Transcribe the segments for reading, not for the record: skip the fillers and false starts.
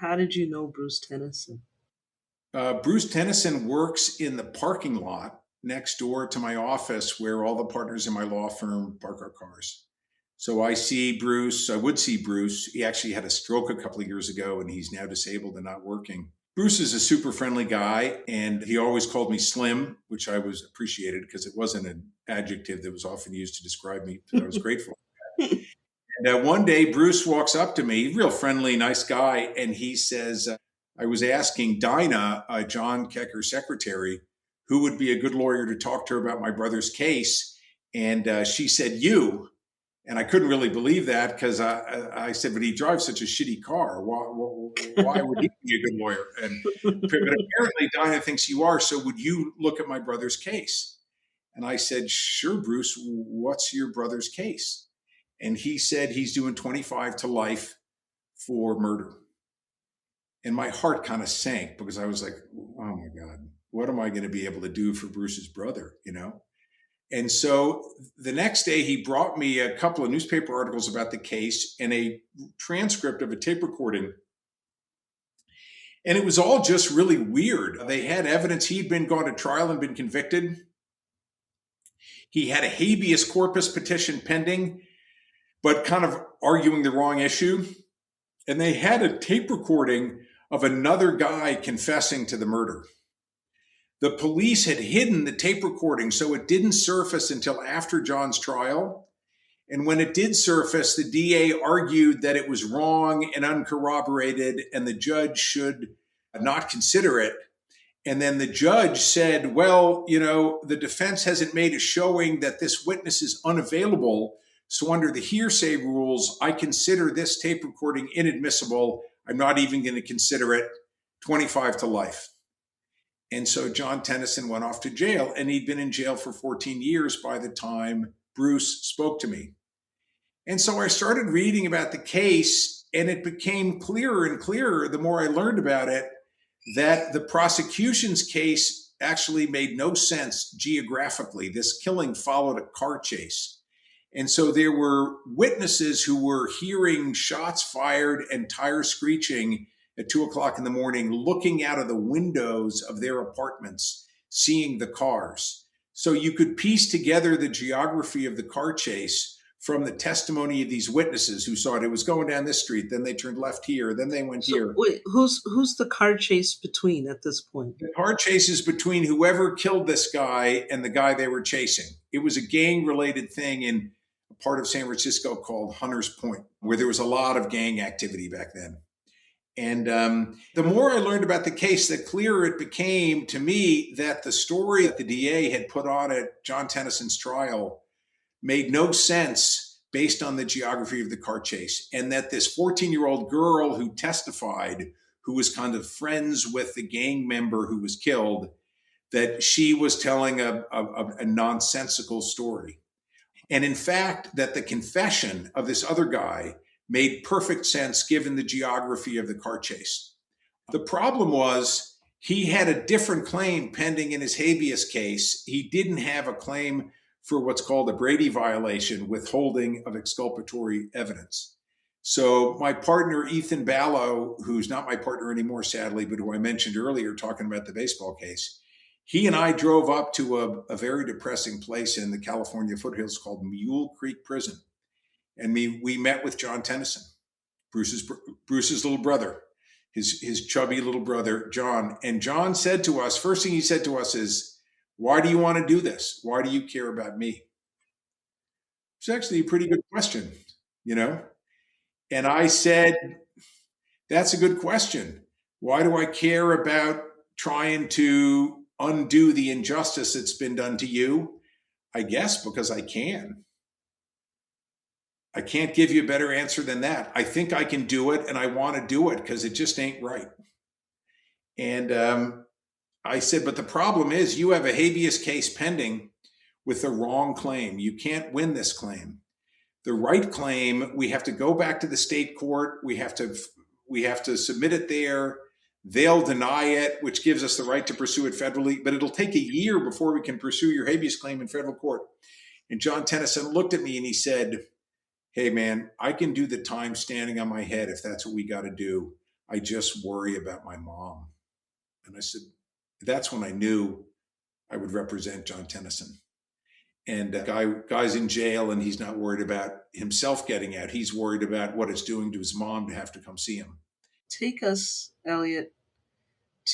How did you know Bruce Tennison? Bruce Tennison works in the parking lot next door to my office where all the partners in my law firm park our cars. So I see Bruce. I would see Bruce. He actually had a stroke a couple of years ago and he's now disabled and not working. Bruce is a super friendly guy and he always called me Slim, which I was appreciated because it wasn't an adjective that was often used to describe me. So I was grateful. And one day, Bruce walks up to me, real friendly, nice guy, and he says, I was asking Dinah, John Kecker's secretary, who would be a good lawyer to talk to her about my brother's case. And she said, you. And I couldn't really believe that because I said, but he drives such a shitty car. Why would he be a good lawyer? But apparently, Dinah thinks you are. So would you look at my brother's case? And I said, sure, Bruce, what's your brother's case? And he said he's doing 25 to life for murder. And my heart kind of sank because I was like, oh my God, what am I going to be able to do for Bruce's brother, you know? And so the next day, he brought me a couple of newspaper articles about the case and a transcript of a tape recording. And it was all just really weird. They had evidence he'd been gone to trial and been convicted. He had a habeas corpus petition pending, but kind of arguing the wrong issue. And they had a tape recording of another guy confessing to the murder. The police had hidden the tape recording, so it didn't surface until after John's trial. And when it did surface, the DA argued that it was wrong and uncorroborated, and the judge should not consider it. And then the judge said, well, you know, the defense hasn't made a showing that this witness is unavailable. So under the hearsay rules, I consider this tape recording inadmissible. I'm not even going to consider it. 25 to life. And so John Tennison went off to jail, and he'd been in jail for 14 years by the time Bruce spoke to me. And so I started reading about the case, and it became clearer and clearer the more I learned about it that the prosecution's case actually made no sense geographically. This killing followed a car chase. And so there were witnesses who were hearing shots fired and tires screeching at 2 o'clock in the morning, looking out of the windows of their apartments, seeing the cars. So you could piece together the geography of the car chase from the testimony of these witnesses who saw it. It was going down this street, then they turned left here, then they went So here. wait, who's the car chase between at this point? The car chase is between whoever killed this guy and the guy they were chasing. It was a gang-related thing in a part of San Francisco called Hunters Point, where there was a lot of gang activity back then. And the more I learned about the case, the clearer it became to me that the story that the DA had put on at John Tennison's trial made no sense based on the geography of the car chase. And that this 14-year-old girl who testified, who was kind of friends with the gang member who was killed, that she was telling a nonsensical story. And in fact, that the confession of this other guy made perfect sense given the geography of the car chase. The problem was he had a different claim pending in his habeas case. He didn't have a claim for what's called a Brady violation, withholding of exculpatory evidence. So my partner, Ethan Ballo, who's not my partner anymore, sadly, but who I mentioned earlier talking about the baseball case, he and I drove up to a very depressing place in the California foothills called Mule Creek Prison. And we met with John Tennison, Bruce's little brother, his chubby little brother, John. And John said to us, first thing he said to us is, why do you want to do this? Why do you care about me? It's actually a pretty good question, you know? And I said, that's a good question. Why do I care about trying to undo the injustice that's been done to you? I guess because I can. I can't give you a better answer than that. I think I can do it and I want to do it because it just ain't right. And I said, but the problem is you have a habeas case pending with the wrong claim. You can't win this claim. The right claim, we have to go back to the state court. We have to submit it there. They'll deny it, which gives us the right to pursue it federally, but it'll take a year before we can pursue your habeas claim in federal court. And John Tennison looked at me and he said, hey man, I can do the time standing on my head if that's what we got to do. I just worry about my mom. And I said, that's when I knew I would represent John Tennison. And guy's in jail, and he's not worried about himself getting out. He's worried about what it's doing to his mom to have to come see him. Take us, Elliot,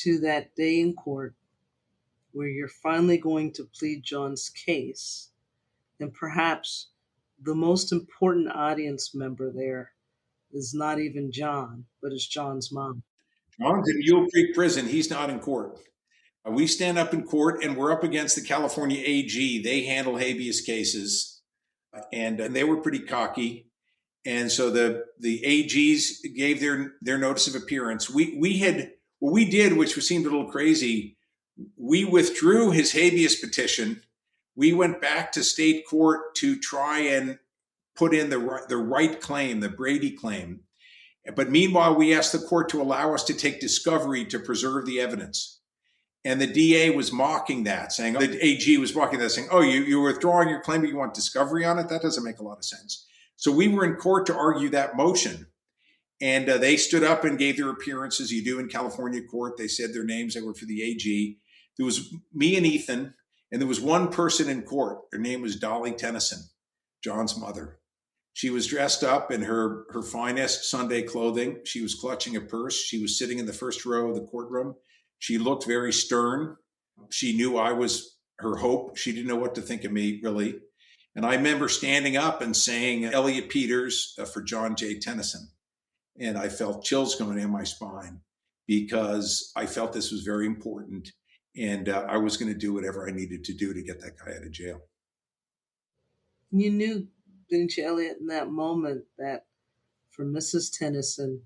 to that day in court where you're finally going to plead John's case. And perhaps the most important audience member there is not even John, but is John's mom. John's in Mule Creek Prison. He's not in court. We stand up in court, and we're up against the California AG. They handle habeas cases, and they were pretty cocky. And so the AGs gave their notice of appearance. We had what we did, which seemed a little crazy. We withdrew his habeas petition. We went back to state court to try and put in the right claim, the Brady claim. But meanwhile, we asked the court to allow us to take discovery to preserve the evidence. And the DA was mocking that, saying, the AG was mocking that, saying, oh, you're withdrawing your claim, but you want discovery on it? That doesn't make a lot of sense. So we were in court to argue that motion. And they stood up and gave their appearances. You do in California court. They said their names. They were for the AG. There was me and Ethan, and there was one person in court. Her name was Dolly Tennison, John's mother. She was dressed up in her finest Sunday clothing. She was clutching a purse. She was sitting in the first row of the courtroom. She looked very stern. She knew I was her hope. She didn't know what to think of me, really. And I remember standing up and saying, Elliot Peters for John J. Tennison. And I felt chills going down my spine because I felt this was very important. And I was going to do whatever I needed to do to get that guy out of jail. You knew, didn't you, Elliot, in that moment that for Mrs. Tennison,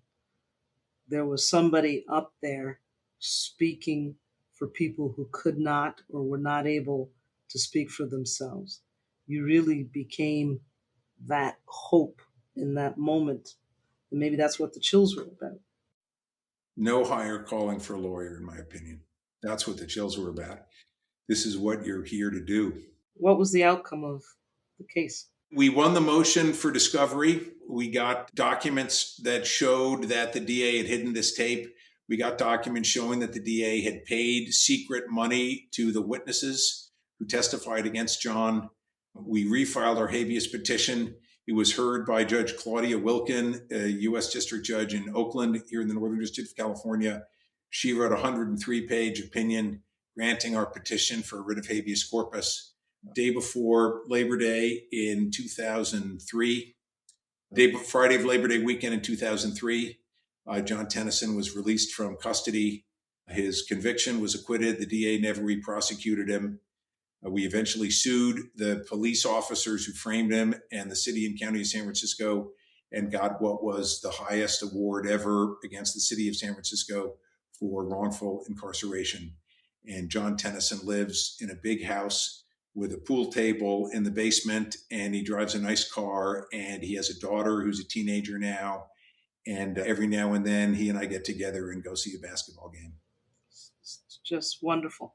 there was somebody up there speaking for people who could not or were not able to speak for themselves. You really became that hope in that moment. And maybe that's what the chills were about. No higher calling for a lawyer, in my opinion. That's what the chills were about. This is what you're here to do. What was the outcome of the case? We won the motion for discovery. We got documents that showed that the DA had hidden this tape. We got documents showing that the DA had paid secret money to the witnesses who testified against John. We refiled our habeas petition. It was heard by Judge Claudia Wilkin, a U.S. District Judge in Oakland, here in the Northern District of California. She wrote a 103-page opinion granting our petition for a writ of habeas corpus. Day before Labor Day in 2003, Friday of Labor Day weekend in 2003, John Tennison was released from custody. His conviction was acquitted. The DA never re-prosecuted him. We eventually sued the police officers who framed him and the city and county of San Francisco and got what was the highest award ever against the city of San Francisco for wrongful incarceration. And John Tennison lives in a big house with a pool table in the basement, and he drives a nice car, and he has a daughter who's a teenager now. And every now and then he and I get together and go see a basketball game. It's just wonderful.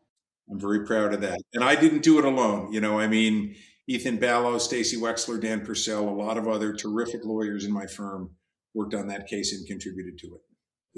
I'm very proud of that. And I didn't do it alone. Ethan Ballow, Stacey Wexler, Dan Purcell, a lot of other terrific lawyers in my firm worked on that case and contributed to it.